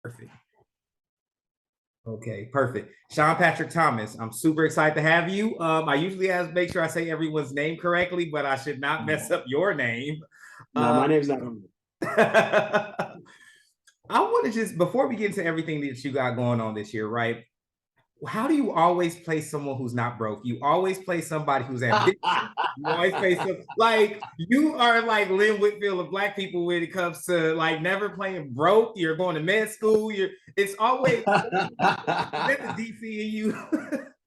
Perfect. Okay, perfect. Sean Patrick Thomas, I'm super excited to have you. I usually ask make sure I say everyone's name correctly, but I should not mess up your name. No, my name's not. I want to just before we get into everything that you got going on this year, right? How do you always play someone who's not broke? You always play somebody who's ambitious. You always play some like you are like Lynn Whitfield of Black people when it comes to like never playing broke. You're going to med school. It's always that the DC in you.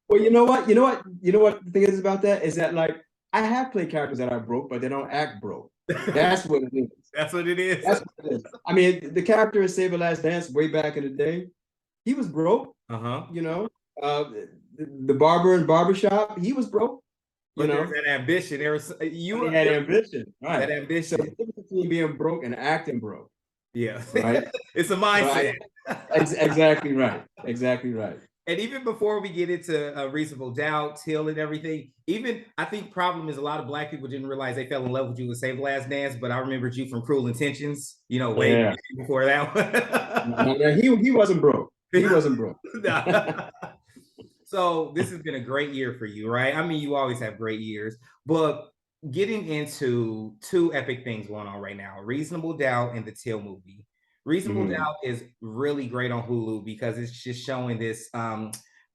Well, you know what the thing is about that is that like I have played characters that are broke, but they don't act broke. That's what it is. That's what it is. That's what it is. I mean, the character in Save the Last Dance way back in the day, he was broke. Uh-huh. You know, the barber in barbershop, he was broke. But there's that ambition. There was you had ambition, right? That ambition. So between being broke and acting broke. Yeah, right. It's a mindset. Exactly right. Exactly right. And even before we get into Reasonable Doubt, Till, and everything, even I think problem is a lot of Black people didn't realize they fell in love with you with Save the Last Dance, but I remembered you from Cruel Intentions, way before that one. Yeah, he wasn't broke. He wasn't broke. So this has been a great year for you, right? I mean, you always have great years, but getting into two epic things going on right now, Reasonable Doubt and the Till movie. Reasonable Doubt is really great on Hulu because it's just showing this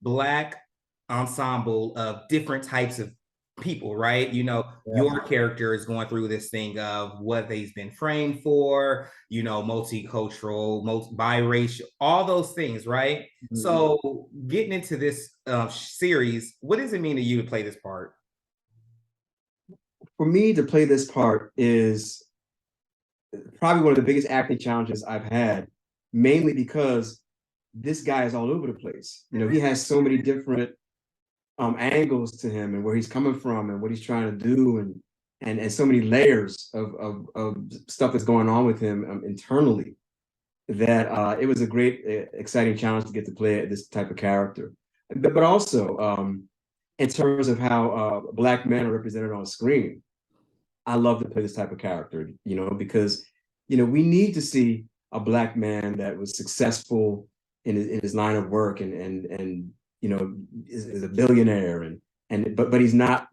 Black ensemble of different types of people, right? Your character is going through this thing of what they've been framed for, multicultural, biracial, all those things, right? Mm-hmm. So getting into this series, what does it mean to you to play this part? For me to play this part is probably one of the biggest acting challenges I've had, mainly because this guy is all over the place. He has so many different angles to him and where he's coming from and what he's trying to do and so many layers of stuff that's going on with him internally that it was a great, exciting challenge to get to play this type of character. But also in terms of how Black men are represented on screen, I love to play this type of character, because, we need to see a Black man that was successful in his line of work and is a billionaire but he's not,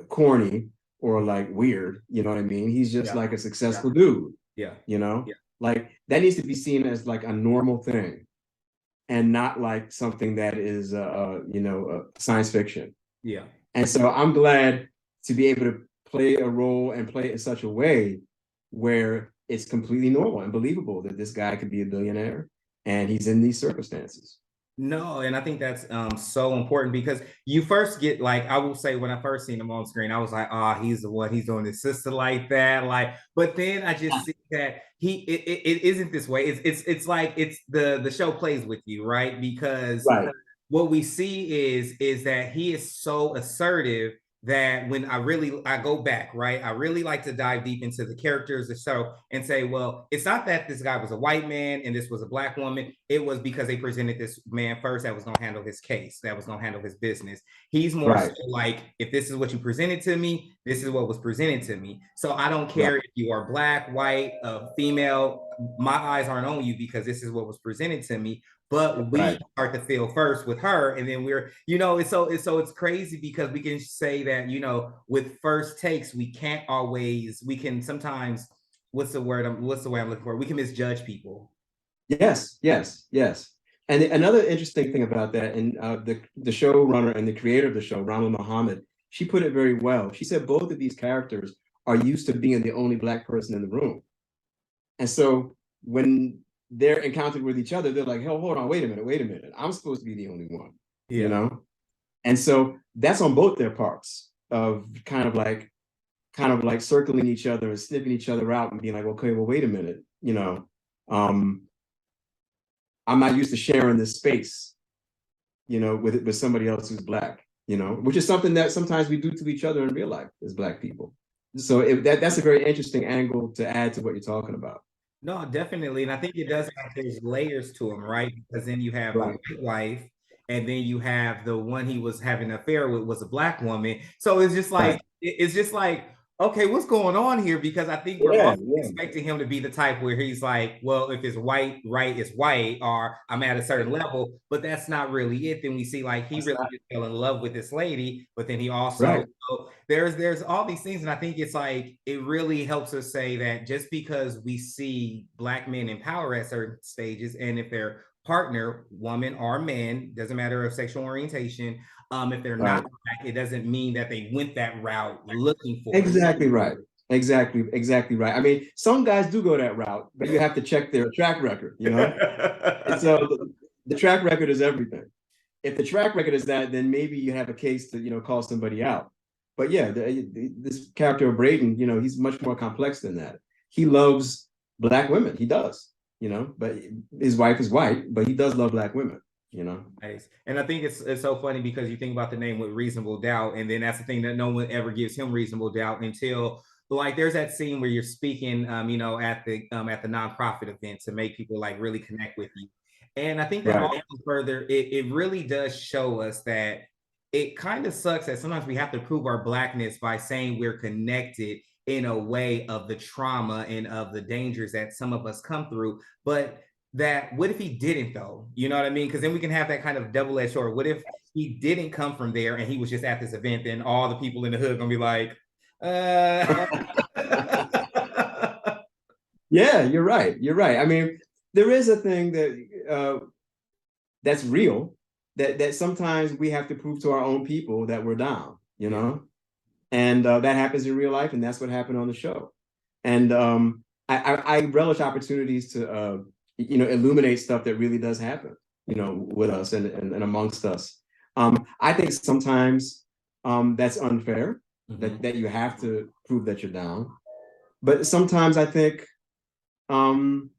corny or like weird, you know what I mean? He's just like a successful dude. Yeah. Like that needs to be seen as like a normal thing and not like something that is science fiction. Yeah. And so I'm glad to be able to play a role and play it in such a way where it's completely normal and believable that this guy could be a billionaire and he's in these circumstances. No, and I think that's so important because you first get like, I will say when I first seen him on screen, I was like, he's the one, he's doing his sister like that. But then I just see that it isn't this way. It's like it's the show plays with you, right? Because what we see is that he is so assertive that when I go back, right? I really like to dive deep into the characters of the show and say, well, it's not that this guy was a white man and this was a Black woman. It was because they presented this man first that was going to handle his case, that was going to handle his business. He's more so like, if this is what you presented to me, this is what was presented to me. So I don't care if you are Black, white, female, my eyes aren't on you because this is what was presented to me. But we start to feel first with her, and then we're, it's crazy because we can say that, with first takes, we can sometimes, what's the way I'm looking for? We can misjudge people. Yes. And another interesting thing about that, and the showrunner and the creator of the show, Rama Muhammad, she put it very well. She said both of these characters are used to being the only Black person in the room. And so when they're encountered with each other, they're like, hell, hold on, wait a minute. I'm supposed to be the only one, And so that's on both their parts of kind of like circling each other and sniffing each other out and being like, okay, well, wait a minute, I'm not used to sharing this space, with somebody else who's Black, which is something that sometimes we do to each other in real life as Black people. So that's a very interesting angle to add to what you're talking about. No, definitely. And I think it does have those layers to him, right? Because then you have a white wife, and then you have the one he was having an affair with was a Black woman. So it's just like, okay, what's going on here? Because I think we're Yeah, also yeah, expecting him to be the type where he's like, well, if it's white, right, it's white, or I'm at a certain level, but that's not really it. Then we see like he that's really not just fell in love with this lady, but then he also right. so there's all these things, and I think it's like it really helps us say that just because we see black men in power at certain stages, and if their partner, woman or man, doesn't matter of sexual orientation, if they're not Right. black, it doesn't mean that they went that route looking for it. Exactly right. Exactly right. I mean, some guys do go that route, but you have to check their track record, you know? And so the track record is everything. If the track record is that, then maybe you have a case to, call somebody out. But yeah, this character of Braden, he's much more complex than that. He loves black women. He does, but his wife is white, but he does love black women. Nice. And I think it's so funny because you think about the name with reasonable doubt, and then that's the thing that no one ever gives him reasonable doubt until like there's that scene where you're speaking, at the nonprofit event to make people like really connect with you. And I think that Right. also further, it really does show us that it kind of sucks that sometimes we have to prove our blackness by saying we're connected in a way of the trauma and of the dangers that some of us come through. But that what if he didn't though? You know what I mean? Because then we can have that kind of double-edged sword. What if he didn't come from there and he was just at this event? Then all the people in the hood gonna be like, uh Yeah, you're right. You're right. I mean, there is a thing that's real that sometimes we have to prove to our own people that we're down, yeah, and that happens in real life, and that's what happened on the show. And I relish opportunities to illuminate stuff that really does happen, with us and amongst us. I think sometimes that's unfair mm-hmm. that you have to prove that you're down, but sometimes I think um,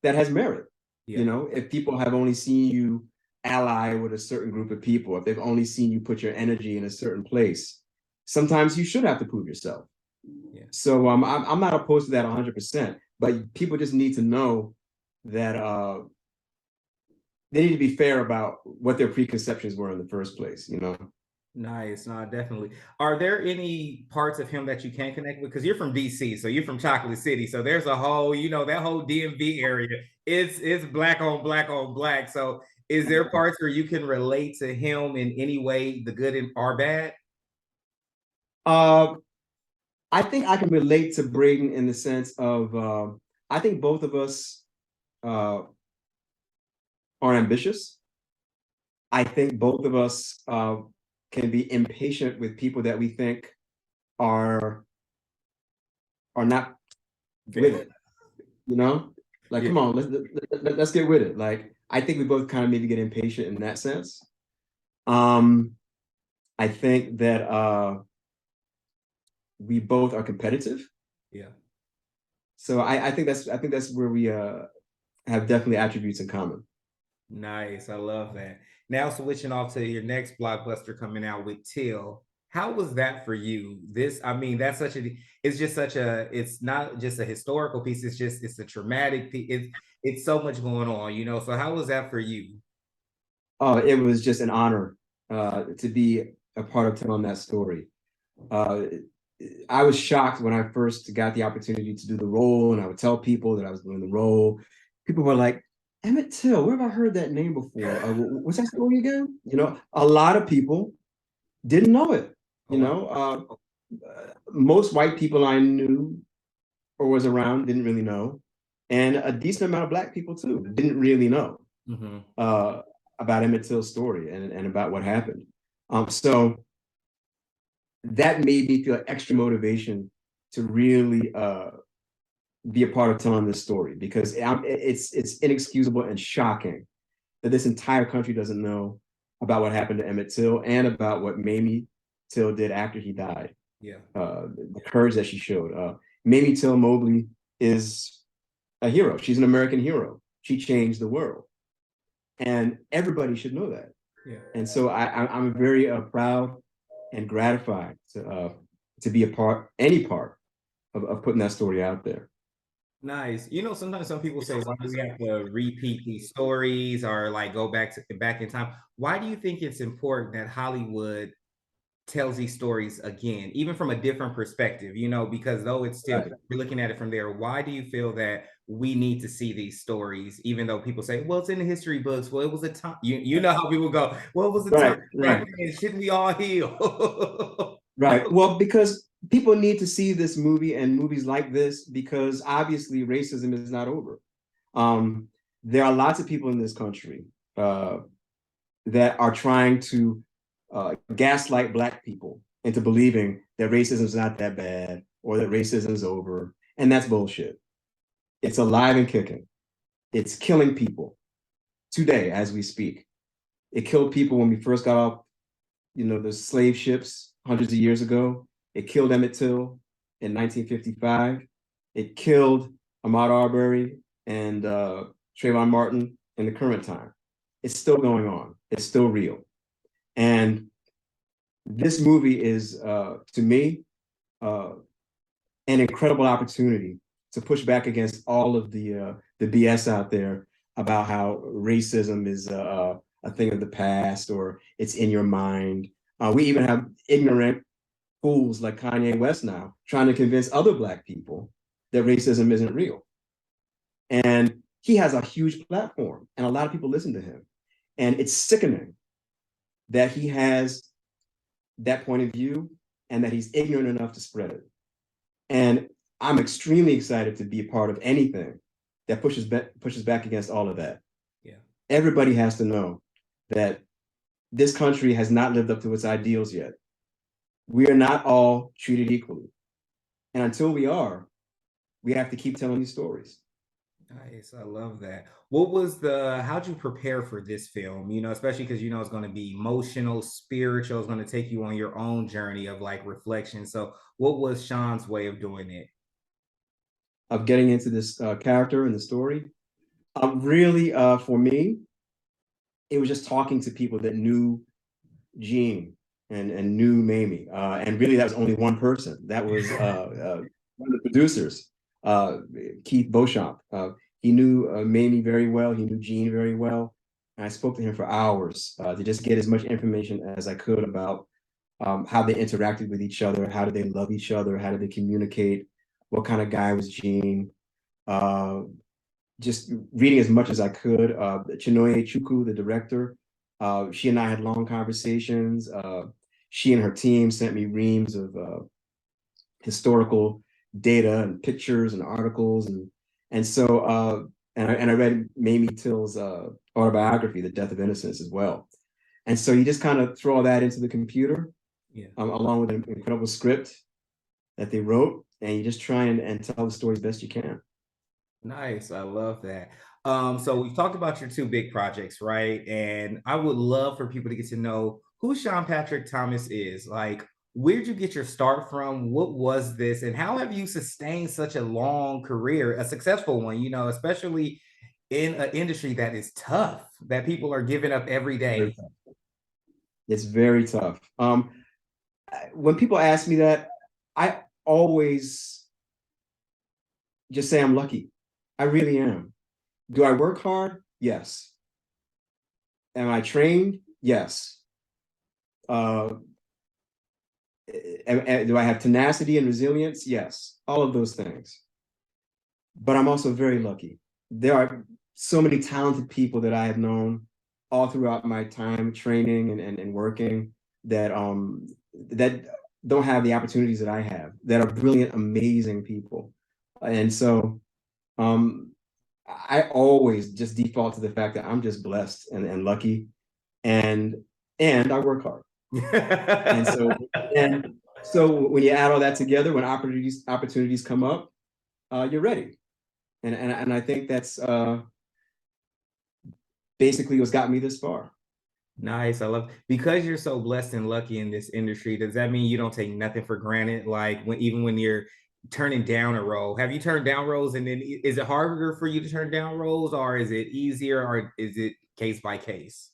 that has merit. Yeah, If people have only seen you ally with a certain group of people, if they've only seen you put your energy in a certain place, sometimes you should have to prove yourself. yeah. So I'm not opposed to that 100%, but people just need to know that they need to be fair about what their preconceptions were in the first place. Nice, no, definitely. Are there any parts of him that you can connect with? Because you're from DC, so you're from Chocolate City. So there's a whole, that whole DMV area. It's black on black on black. So is there parts where you can relate to him in any way, the good and or bad? Uh, I think I can relate to Braden in the sense of I think both of us uh, are ambitious. I think both of us can be impatient with people that we think are are not with it. Like, Yeah. come on, let's get with it. Like, I think we both kind of maybe get impatient in that sense. Um, I think that we both are competitive. Yeah. So I think that's where we have definitely attributes in common. Nice. I love that. Now switching off to your next blockbuster coming out with Till. How was that for you? I mean, it's just such it's not just a historical piece, it's a traumatic piece. It's so much going on. So how was that for you? It was just an honor to be a part of telling that story. Uh, I was shocked when I first got the opportunity to do the role, and I would tell people that I was doing the role. People were like, Emmett Till, where have I heard that name before? What's that story again? A lot of people didn't know it. Oh, wow. Most white people I knew or was around didn't really know, and a decent amount of black people too didn't really know Mm-hmm. uh, about Emmett Till's story and about what happened. So that made me feel extra motivation to really be a part of telling this story because it's inexcusable and shocking that this entire country doesn't know about what happened to Emmett Till and about what Mamie Till did after he died. Yeah. The courage that she showed. Mamie Till Mobley is a hero. She's an American hero. She changed the world, and everybody should know that. Yeah. And so I'm very proud and gratified to be any part of putting that story out there. Nice. Sometimes some people say, why do we have to repeat these stories or like go back in time? Why do you think it's important that Hollywood tells these stories again, even from a different perspective, you know, because though it's still, Right. we're looking at it from there, why do you feel that we need to see these stories, even though people say, well, it's in the history books, well, it was a time, you know how people go, well, it was a time Right, back right, then, shouldn't we all heal? right. Well, because people need to see this movie and movies like this because obviously racism is not over. Um, there are lots of people in this country uh, that are trying to gaslight Black people into believing that racism is not that bad or that racism is over. And that's bullshit. It's alive and kicking. It's killing people today as we speak. It killed people when we first got off, the slave ships hundreds of years ago. It killed Emmett Till in 1955. It killed Ahmaud Arbery and Trayvon Martin in the current time. It's still going on. It's still real. And this movie is, to me, uh, an incredible opportunity to push back against all of the BS out there about how racism is a thing of the past or it's in your mind. We even have ignorant fools like Kanye West now trying to convince other Black people that racism isn't real. And he has a huge platform, and a lot of people listen to him. And it's sickening that he has that point of view and that he's ignorant enough to spread it. And I'm extremely excited to be a part of anything that pushes back against all of that. Yeah. Everybody has to know that this country has not lived up to its ideals yet. We are not all treated equally. And until we are, we have to keep telling these stories. Nice. I love that. What was how'd you prepare for this film? You know, especially because you know it's going to be emotional, spiritual, it's going to take you on your own journey of like reflection. So, what was Sean's way of doing it? Of getting into this character and the story, really, for me, it was just talking to people that knew Gene and knew Mamie. And really, that was only one person. That was one of the producers, uh, Keith Beauchamp. He knew Mamie very well. He knew Gene very well. And I spoke to him for hours to just get as much information as I could about how they interacted with each other, how did they love each other, how did they communicate, what kind of guy was Gene. Uh, just reading as much as I could. Chinoye Chukwu, the director, she and I had long conversations. She and her team sent me reams of historical data and pictures and articles, and so and I read Mamie Till's autobiography, The Death of Innocence, as well. And so you just kind of throw all that into the computer, Yeah. along with an incredible script that they wrote, and you just try and tell the story as best you can. Nice. I love that. So we've talked about your two big projects, right? And I would love for people to get to know who Sean Patrick Thomas is. Like, where'd you get your start from? What was this? And how have you sustained such a long career, a successful one, you know, especially in an industry that is tough, that people are giving up every Very day? tough. It's very tough. When people ask me that, I always just say I'm lucky. I really am. Do I work hard? Yes. Am I trained? Yes. Uh, do I have tenacity and resilience? Yes. All of those things. But I'm also very lucky. There are so many talented people that I have known all throughout my time training and working that don't have the opportunities that I have, that are brilliant, amazing people. And so um, I always just default to the fact that I'm just blessed and lucky, and I work hard. And so when you add all that together, when opportunities come up, you're ready. And I think that's basically what's got me this far. Nice. I love because you're so blessed and lucky in this industry. Does that mean you don't take nothing for granted? Like when even when you're turning down a role, have you turned down roles and then is it harder for you to turn down roles or is it easier or is it case by case?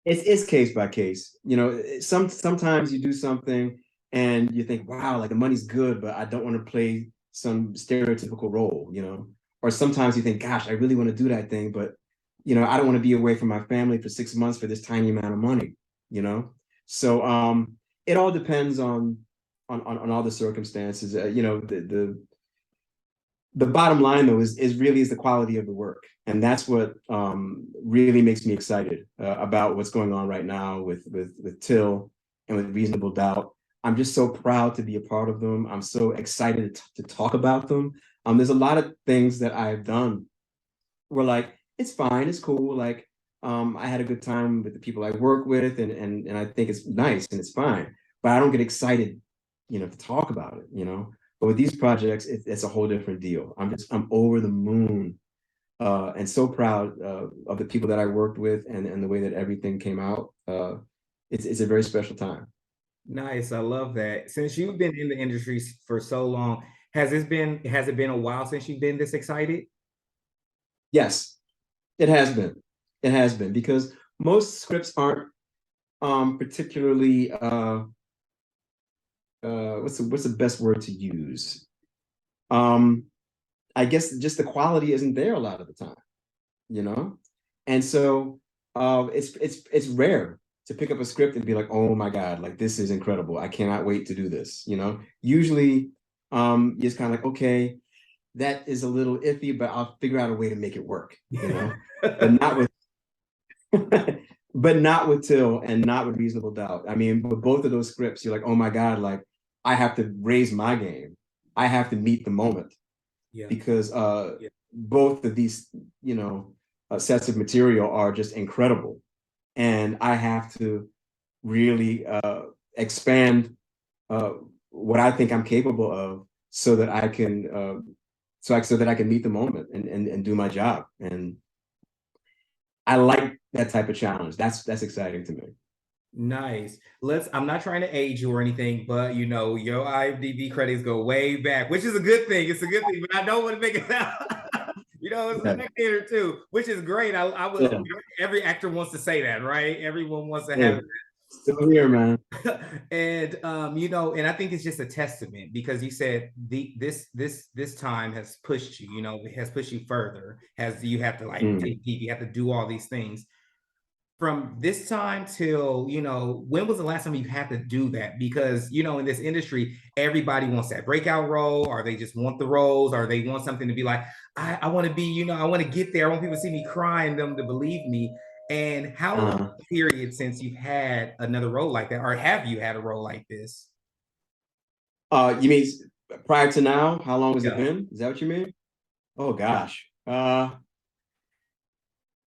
It's case by case. Sometimes you do something and you think, wow, like the money's good, but I don't want to play some stereotypical role. Or sometimes you think, gosh, I really want to do that thing, but I don't want to be away from my family for 6 months for this tiny amount of money. So it all depends on all the circumstances. You know, the bottom line though is really is the quality of the work, and that's what really makes me excited about what's going on right now with Till and with Reasonable Doubt. I'm just so proud to be a part of them. I'm so excited to talk about them. There's a lot of things that I've done where like it's fine, it's cool. Like I had a good time with the people I work with, and I think it's nice and it's fine. But I don't get excited, you know, to talk about it, you know. But with these projects, it's a whole different deal. I'm over the moon and so proud of the people that I worked with and the way that everything came out. It's a very special time. Nice. I love that. Since you've been in the industry for so long, has it been a while since you've been this excited? Yes, it has been. It has been because most scripts aren't particularly what's the best word to use? Um, I guess just the quality isn't there a lot of the time, you know? And so it's rare to pick up a script and be like, oh my God, like this is incredible. I cannot wait to do this, you know? Usually you're just kind of like, okay, that is a little iffy, but I'll figure out a way to make it work, you know? But not with but not with Till and not with Reasonable Doubt. I mean, with both of those scripts, you're like, oh my God, like I have to raise my game. I have to meet the moment Yeah. because both of these, you know, sets of material are just incredible. And I have to really expand uh, what I think I'm capable of so that I can so that I can meet the moment and do my job. And I like that type of challenge. That's exciting to me. Nice. I'm not trying to age you or anything, but you know, your IMDb credits go way back, which is a good thing. It's a good thing, but I don't want to make it out. You know, it's a Yeah. spectator too, which is great. I would Yeah. every actor wants to say that, right? Everyone wants to have Hey, still here, man. and you know, and I think it's just a testament because you said this time has pushed you, you know, it has pushed you further, has you have to like Mm. dig deep, you have to do all these things from this time till, you know, when was the last time you had to do that? Because, you know, in this industry, everybody wants that breakout role, or they just want the roles, or they want something to be like, I want to be, you know, I want to get there. I want people to see me crying, them to believe me. And how long Uh, period since you've had another role like that, or have you had a role like this? you mean prior to now? How long has it Yeah. been? Is that what you mean? Oh gosh.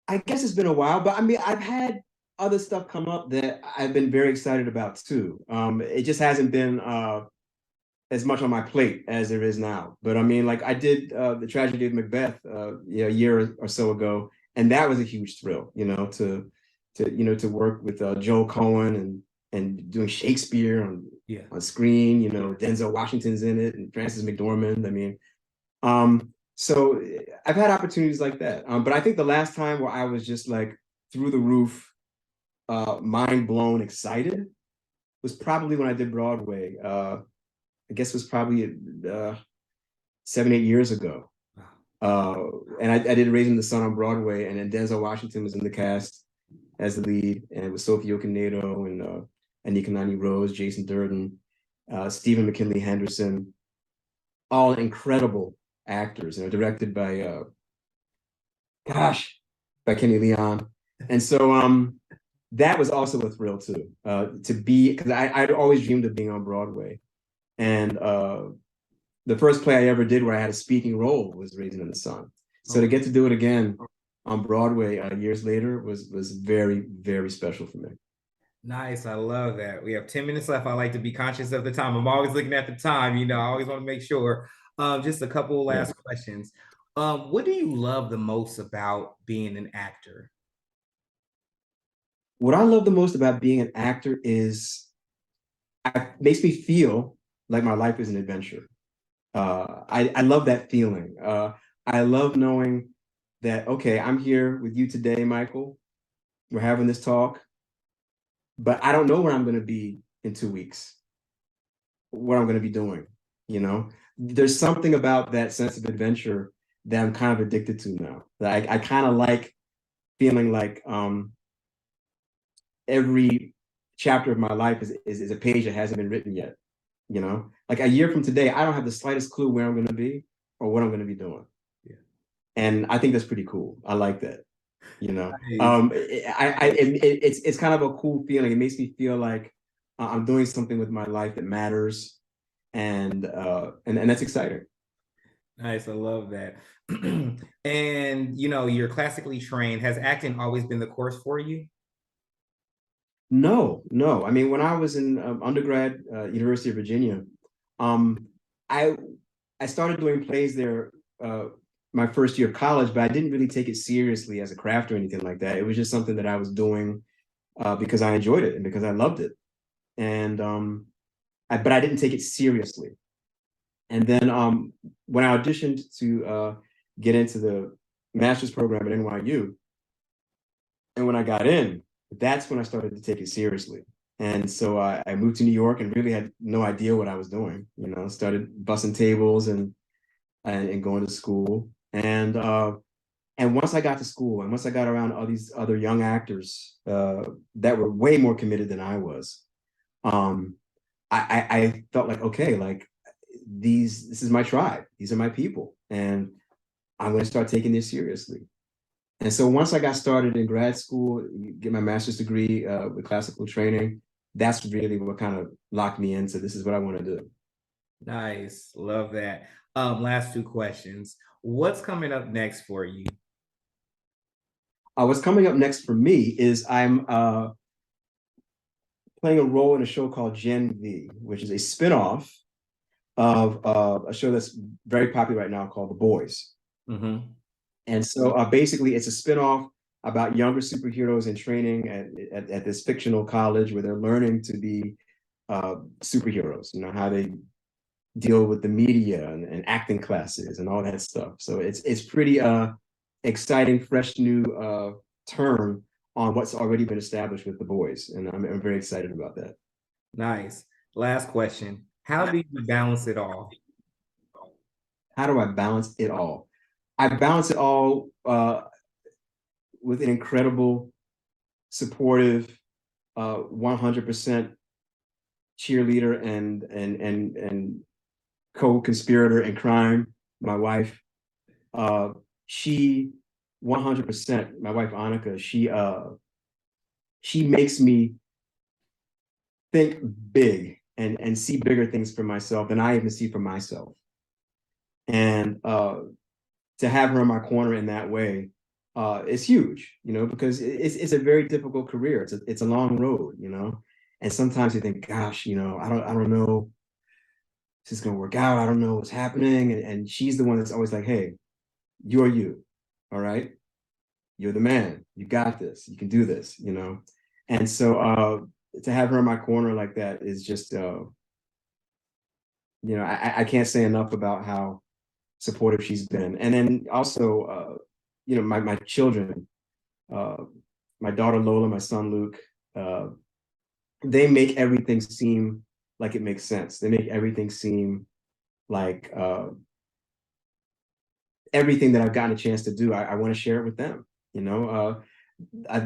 I guess it's been a while, but I mean, I've had other stuff come up that I've been very excited about too. It just hasn't been as much on my plate as there is now. But I mean, like I did the tragedy of Macbeth, yeah, a year or so ago, and that was a huge thrill, you know, to work with Joel Cohen and doing Shakespeare Yeah. on screen. You know, Denzel Washington's in it and Frances McDormand. I mean, so I've had opportunities like that. But I think the last time where I was just like through the roof, mind blown, excited was probably when I did Broadway. I guess it was probably 7, 8 years ago. Uh, and I did Raising the Sun on Broadway, and then Denzel Washington was in the cast as the lead, and it was Sophie Okonedo and Anika Nani Rose, Jason Durden, Stephen McKinley Henderson, all incredible actors, you know, directed by gosh, by Kenny Leon. And so that was also a thrill too, to be because I'd always dreamed of being on Broadway. And the first play I ever did where I had a speaking role was Raising in the Sun. So to Okay. get to do it again on Broadway years later was very, very special for me. Nice. I love that. We have 10 minutes left. I like to be conscious of the time. I'm always looking at the time, you know, I always want to make sure. Just a couple of Yeah. last questions. What do you love the most about being an actor? What I love the most about being an actor is it makes me feel like my life is an adventure. I love that feeling. I love knowing that, okay, I'm here with you today, Michael. We're having this talk, but I don't know where I'm going to be in 2 weeks, what I'm going to be doing. You know, there's something about that sense of adventure that I'm kind of addicted to now. That I kind of like feeling like every chapter of my life is a page that hasn't been written yet. You know, like a year from today, I don't have the slightest clue where I'm going to be or what I'm going to be doing. Yeah. And I think that's pretty cool. I like that. You know, Nice. it's kind of a cool feeling. It makes me feel like I'm doing something with my life that matters, and that's exciting. Nice. I love that. And you know, you're classically trained. Has acting always been the course for you? No, no. I mean, when I was in undergrad, University of Virginia, um, I I started doing plays there my first year of college, but I didn't really take it seriously as a craft or anything like that. It was just something that I was doing because I enjoyed it and because I loved it. And but I didn't take it seriously. And then when I auditioned to get into the master's program at NYU, and when I got in, that's when I started to take it seriously. And so I moved to New York and really had no idea what I was doing. You know, started bussing tables and going to school. And once I got to school and once I got around all these other young actors that were way more committed than I was, um, I felt like, okay, like this is my tribe. These are my people. And I'm going to start taking this seriously. And so once I got started in grad school, get my master's degree with classical training, that's really what kind of locked me into this is what I want to do. Nice. Love that. Last two questions. What's coming up next for you? What's coming up next for me is I'm playing a role in a show called Gen V, which is a spinoff of a show that's very popular right now called The Boys. Mm-hmm. And so basically, it's a spinoff about younger superheroes in training at this fictional college where they're learning to be superheroes, you know, how they deal with the media and acting classes and all that stuff. So it's pretty exciting, fresh new term on what's already been established with The Boys. And I'm very excited about that. Nice. Last question. How do you balance it all? How do I balance it all? I balance it all with an incredible, supportive, 100% cheerleader and co-conspirator in crime, my wife. She 100%, my wife Annika, she makes me think big and see bigger things for myself than I even see for myself. And to have her in my corner in that way is huge, you know, because it's a very difficult career. It's a long road, you know, and sometimes you think, gosh, you know, I don't know if this is gonna work out. I don't know what's happening, and she's the one that's always like, hey, you're you, all right, you're the man. You got this. You can do this, you know, and so to have her in my corner like that is just, you know, I can't say enough about how supportive she's been. And then also, you know, my children, uh, my daughter Lola, my son Luke, uh, they make everything seem like it makes sense. They make everything seem like everything that I've gotten a chance to do, I want to share it with them. You know,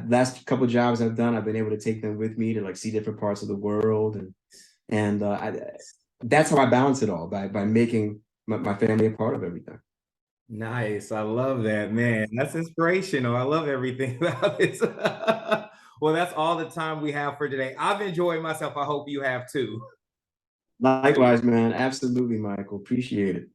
last couple of jobs I've done, I've been able to take them with me to like see different parts of the world, and that's how I balance it all by making my family a part of everything. Nice. I love that, man. That's inspirational. I love everything about this. Well, that's all the time we have for today. I've enjoyed myself. I hope you have too. Likewise, man. Absolutely, Michael. Appreciate it.